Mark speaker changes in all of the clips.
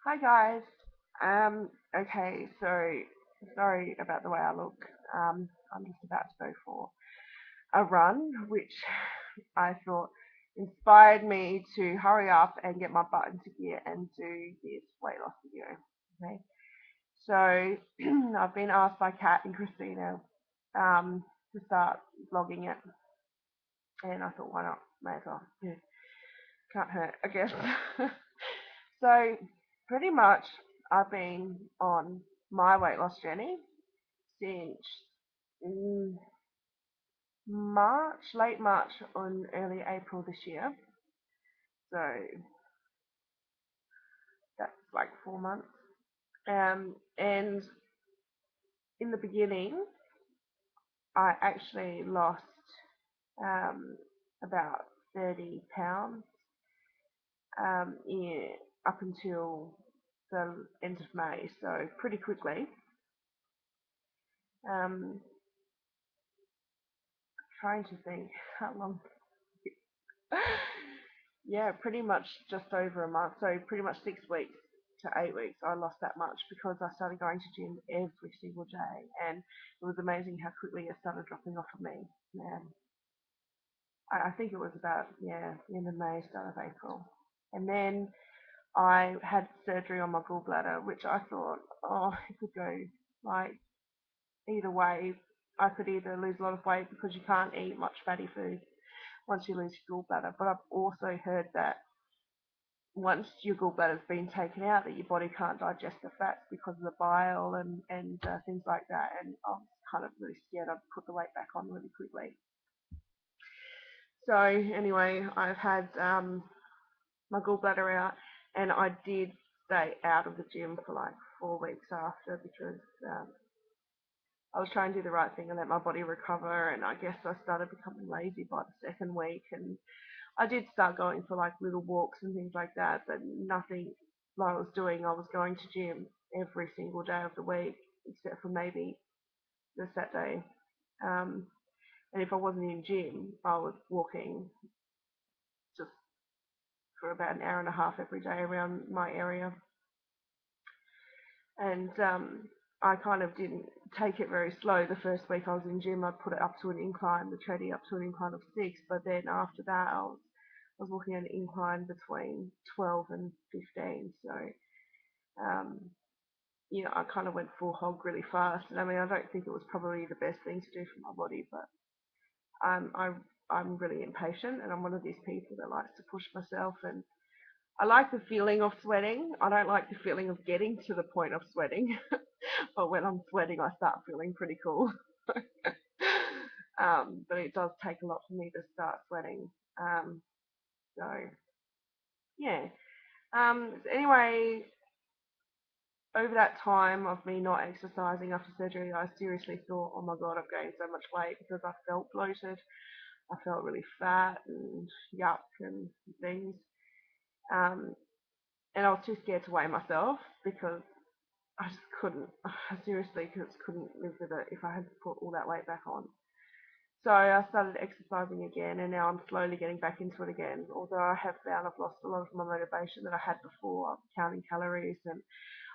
Speaker 1: Hi guys. Okay, so sorry about the way I look. I'm just about to go for a run, which I thought inspired me to hurry up and get my butt into gear and do this weight loss video. Okay, so I've been asked by Kat and Christina to start vlogging it, and I thought, why not? May as well. Yeah, can't hurt, I guess. So pretty much I've been on my weight loss journey since mm, March, late March on early April this year. So that's like 4 months. And in the beginning, I actually lost um, about 30 pounds in, up until the end of May, so pretty quickly. Um, trying to think how long. Yeah, pretty much just over a month. So pretty much 6 weeks to 8 weeks, I lost that much because I started going to gym every single day, and it was amazing how quickly it started dropping off of me. Man, I think it was about the end of May, start of April, and then I had surgery on my gallbladder, which I thought, oh, it could go like either way. I could either lose a lot of weight because you can't eat much fatty food once you lose your gallbladder, but I've also heard that once your gallbladder's been taken out, that your body can't digest the fats because of the bile and things like that. And I was kind of really scared I'd put the weight back on really quickly. So anyway, I've had my gallbladder out, and I did stay out of the gym for like 4 weeks after because I was trying to do the right thing and let my body recover. And I guess I started becoming lazy by the second week, and I did start going for like little walks and things like that, but nothing like I was doing. I was going to gym every single day of the week, except for maybe the Saturday. Um, and if I wasn't in gym, I was walking just for about an hour and a half every day around my area. And I kind of didn't take it very slow. The first week I was in gym, I'd put it up to an incline, the treadie up to an incline of 6. But then after that, I was walking an incline between 12 and 15. So, um, I kind of went full hog really fast. And I mean, I don't think it was probably the best thing to do for my body, but I'm really impatient, and I'm one of these people that likes to push myself. And I like the feeling of sweating. I don't like the feeling of getting to the point of sweating. But when I'm sweating, I start feeling pretty cool. But it does take a lot for me to start sweating. So yeah. Anyway, over that time of me not exercising after surgery, I seriously thought, oh my god, I've gained so much weight because I felt bloated. I felt really fat and yuck and things. Um, and I was too scared to weigh myself because I just couldn't. I seriously just couldn't live with it if I had to put all that weight back on. So I started exercising again, and now I'm slowly getting back into it again. Although I have found I've lost a lot of my motivation that I had before, counting calories, and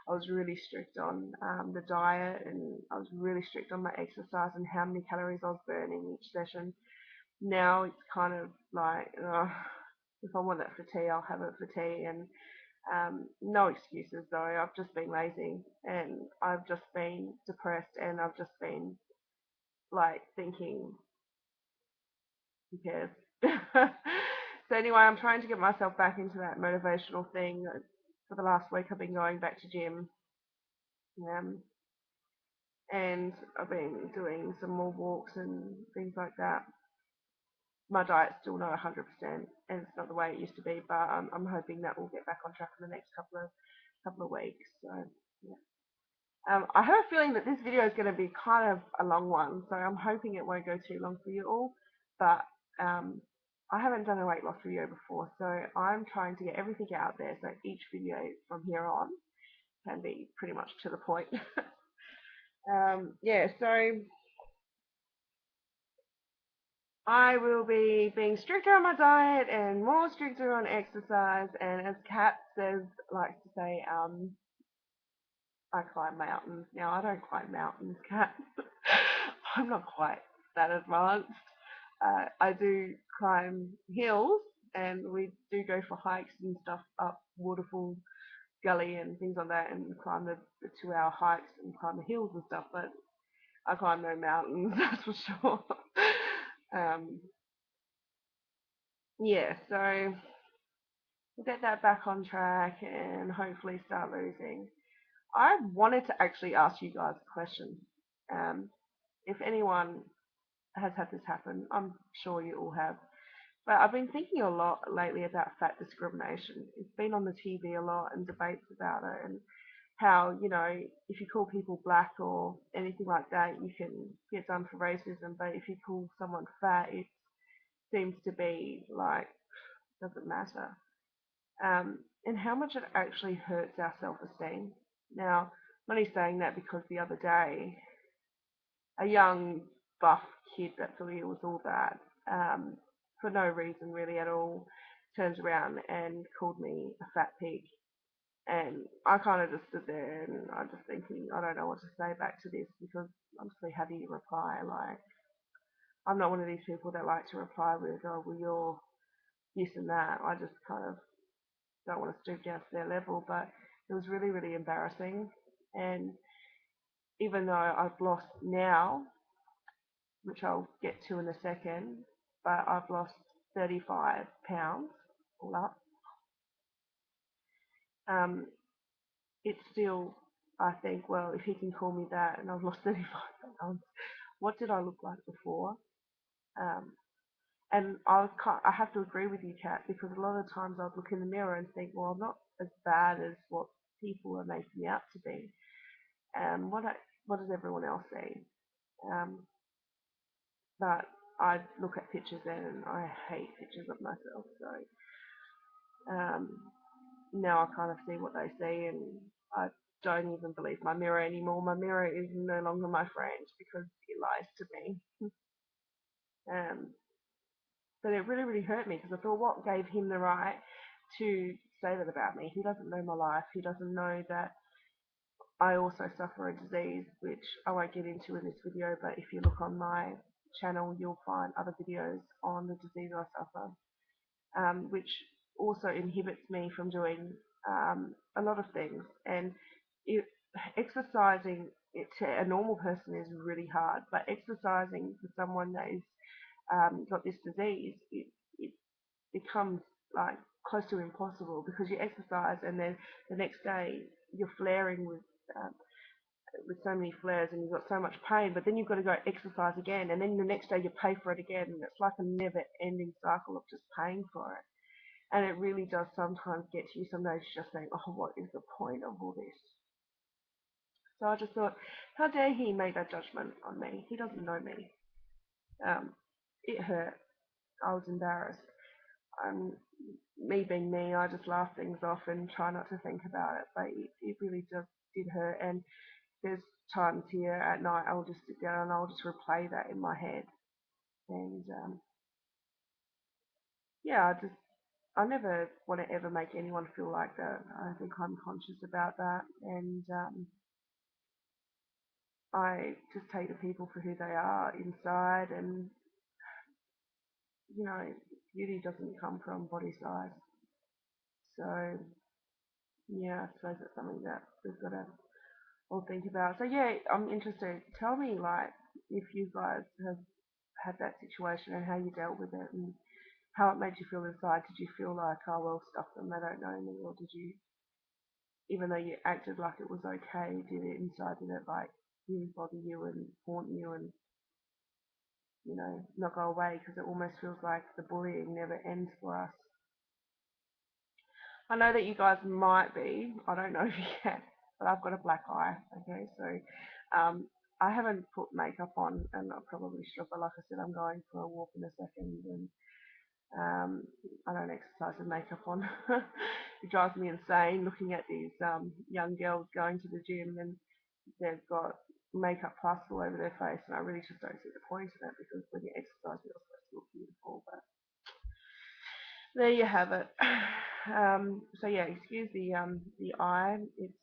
Speaker 1: I was really strict on the diet, and I was really strict on my exercise and how many calories I was burning each session. Now it's kind of like, if I want it for tea, I'll have it for tea, and no excuses though. I've just been lazy, and I've just been depressed, and I've just been like thinking, who cares? So anyway, I'm trying to get myself back into that motivational thing. For the last week, I've been going back to gym, um, and I've been doing some more walks and things like that. My diet's still not 100%, and it's not the way it used to be, but I'm hoping that we'll get back on track in the next couple of weeks. So yeah. I have a feeling that this video is going to be kind of a long one, so I'm hoping it won't go too long for you all. But um, I haven't done a weight loss video before, so I'm trying to get everything out there so each video from here on can be pretty much to the point. Yeah, so I will be being stricter on my diet and more stricter on exercise. And as Kat says, likes to say, I climb mountains. Now I don't climb mountains, Kat. I'm not quite that advanced. I do climb hills, and we do go for hikes and stuff up Waterfall Gully and things like that, and climb the 2 hour hikes and climb the hills and stuff. But I climb no mountains, that's for sure. um, yeah, so we'll get that back on track and hopefully start losing. I wanted to actually ask you guys a question. Um, if anyone has had this happen, I'm sure you all have. But I've been thinking a lot lately about fat discrimination. It's been on the TV a lot and debates about it, and how, if you call people black or anything like that, you can get done for racism. But if you call someone fat, it seems to be like, doesn't matter. And how much it actually hurts our self-esteem. Now, I'm only saying that because the other day, a young buff kid that thought he was all that, for no reason really at all, turns around and called me a fat pig. And I kind of just stood there and I'm just thinking, I don't know what to say back to this because honestly, how do you reply? Like, I'm not one of these people that like to reply with, oh, well, you're this and that. I just kind of don't want to stoop down to their level. But it was really, really embarrassing. And even though I've lost now, which I'll get to in a second, but I've lost 35 pounds all up, um, it's still, I think, well, if he can call me that and I've lost 35 pounds, what did I look like before? Um, and I have to agree with you, Kat, because a lot of times I'd look in the mirror and think, well, I'm not as bad as what people are making me out to be. What what does everyone else see? Um, but I look at pictures and I hate pictures of myself. So um, now I kind of see what they see, and I don't even believe my mirror anymore. My mirror is no longer my friend because it lies to me. Um, but it really, really hurt me because I thought, what gave him the right to say that about me? He doesn't know my life. He doesn't know that I also suffer a disease, which I won't get into in this video, but if you look on my channel, you'll find other videos on the disease I suffer, which also inhibits me from doing a lot of things. And it, exercising it to a normal person is really hard, but exercising for someone that is got this disease, it becomes like close to impossible because you exercise and then the next day you're flaring with so many flares and you've got so much pain, but then you've got to go exercise again, and then the next day you pay for it again, and it's like a never-ending cycle of just paying for it. And it really does sometimes get to you. Some days you're just saying, oh, what is the point of all this? So I just thought, how dare he make that judgment on me? He doesn't know me. It hurt. I was embarrassed. Um, Me being me, I just laugh things off and try not to think about it. But it really just did hurt. And there's times here at night I'll just sit down and I'll just replay that in my head. And yeah, I never want to ever make anyone feel like that. I think I'm conscious about that, and I just take the people for who they are inside. And beauty doesn't come from body size. So yeah, I suppose that's something that we've got to all think about. So yeah, I'm interested. Tell me, like, if you guys have had that situation and how you dealt with it and how it made you feel inside. Did you feel like, oh well, stuff them, they don't know me, or did you, even though you acted like it was okay, did it inside, did it like really bother you and haunt you and not go away because it almost feels like the bullying never ends for us? I know that you guys might be. I don't know if you can, but I've got a black eye. Okay, so I haven't put makeup on, and I probably should. But like I said, I'm going for a walk in a second, and I don't exercise with makeup on. It drives me insane looking at these young girls going to the gym and they've got makeup plaster all over their face, and I really just don't see the point in it because when you exercise, you're supposed look beautiful. But there you have it. So yeah, excuse the eye. It's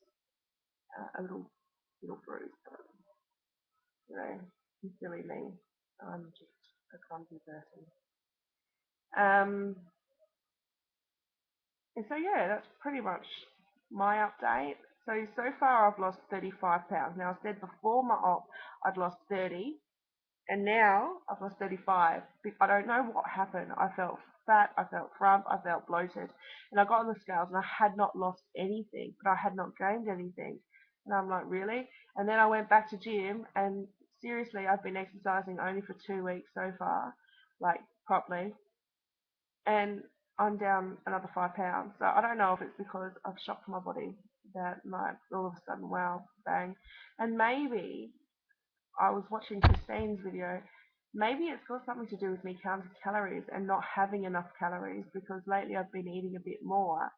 Speaker 1: a little bruised, but you know, silly me. I'm just a clumsy person. Um, and so yeah, that's pretty much my update. So far I've lost 35 pounds. Now I said before my op I'd lost 30, and now I've lost 35. I don't know what happened. I felt fat, I felt plump, I felt bloated, and I got on the scales and I had not lost anything, but I had not gained anything. And I'm like, really? And then I went back to gym, and seriously, I've been exercising only for 2 weeks so far, like properly, and I'm down another 5 pounds. So I don't know if it's because I've shocked my body that like all of a sudden, wow, bang. And maybe I was watching Christine's video. Maybe it's got something to do with me counting calories and not having enough calories because lately I've been eating a bit more.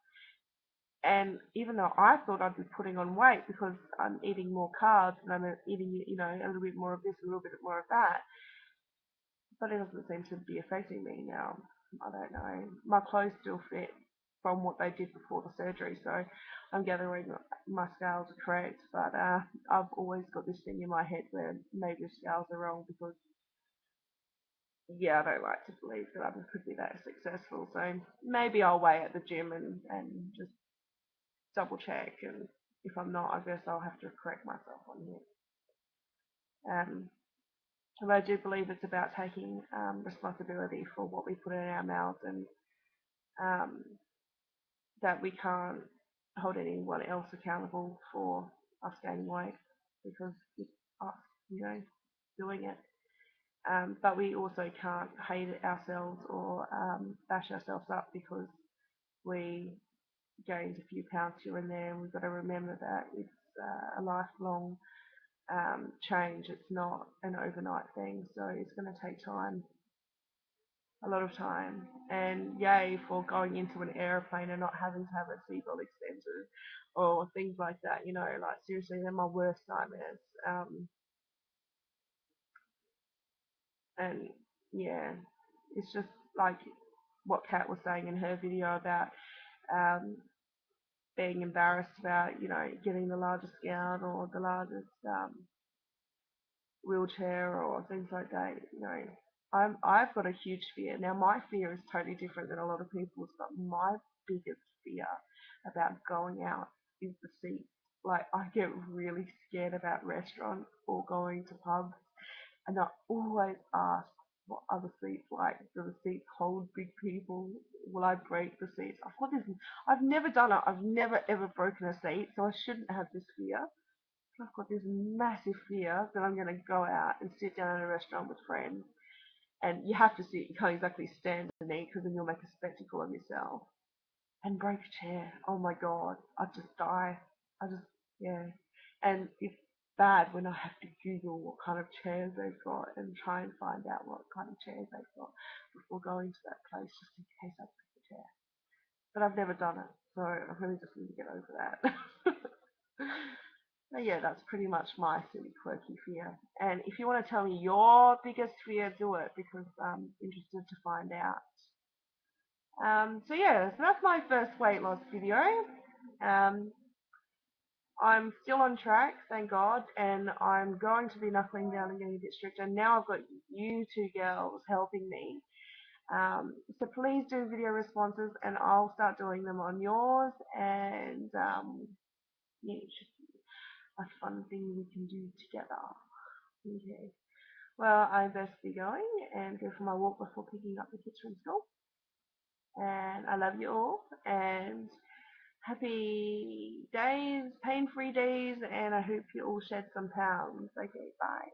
Speaker 1: And even though I thought I'd be putting on weight because I'm eating more carbs and I'm eating, a little bit more of this, a little bit more of that, but it doesn't seem to be affecting me now. I don't know. My clothes still fit from what they did before the surgery, so I'm gathering my scales are correct. But I've always got this thing in my head where maybe the scales are wrong because, yeah, I don't like to believe that I could be that successful. So maybe I'll weigh at the gym and just double check. And if I'm not, I guess I'll have to correct myself on here. And I do believe it's about taking responsibility for what we put in our mouths, and um, that we can't hold anyone else accountable for us gaining weight because it's us, doing it. But we also can't hate ourselves or bash ourselves up because we gained a few pounds here and there. And we've got to remember that it's a lifelong change. It's not an overnight thing, so it's going to take time, a lot of time. And yay for going into an aeroplane and not having to have a seatbelt extended or things like that. Like seriously, they're my worst nightmares. And yeah, it's just like what Kat was saying in her video about um, being embarrassed about, getting the largest gown or the largest wheelchair or things like that. I've got a huge fear. Now my fear is totally different than a lot of people's, but my biggest fear about going out is the seats. Like I get really scared about restaurants or going to pubs, and I always ask, what are the seats like? Do the seats hold big people? Will I break the seats? I've never done it. I've never ever broken a seat, so I shouldn't have this fear. I've got this massive fear that I'm going to go out and sit down in a restaurant with friends, and you have to sit. You can't exactly stand and eat because then you'll make a spectacle of yourself. And break a chair. Oh my god, I'd just die. I just, yeah. And it's bad when I have to Google what kind of chairs they've got and try and find out what kind of chairs they've got before going to that place just in case I break a chair. But I've never done it, so I really just need to get over that. But yeah, that's pretty much my silly quirky fear. And if you want to tell me your biggest fear, do it because I'm interested to find out. So yeah, so that's my first weight loss video. Um, I'm still on track, thank God, and I'm going to be knuckling down and getting a bit stricter. And now I've got you two girls helping me. So please do video responses, and I'll start doing them on yours. And yeah, it's just a fun thing we can do together. Okay. Well, I best be going and go for my walk before picking up the kids from school. And I love you all. And happy days, pain-free days, and I hope you all shed some pounds. Okay, bye.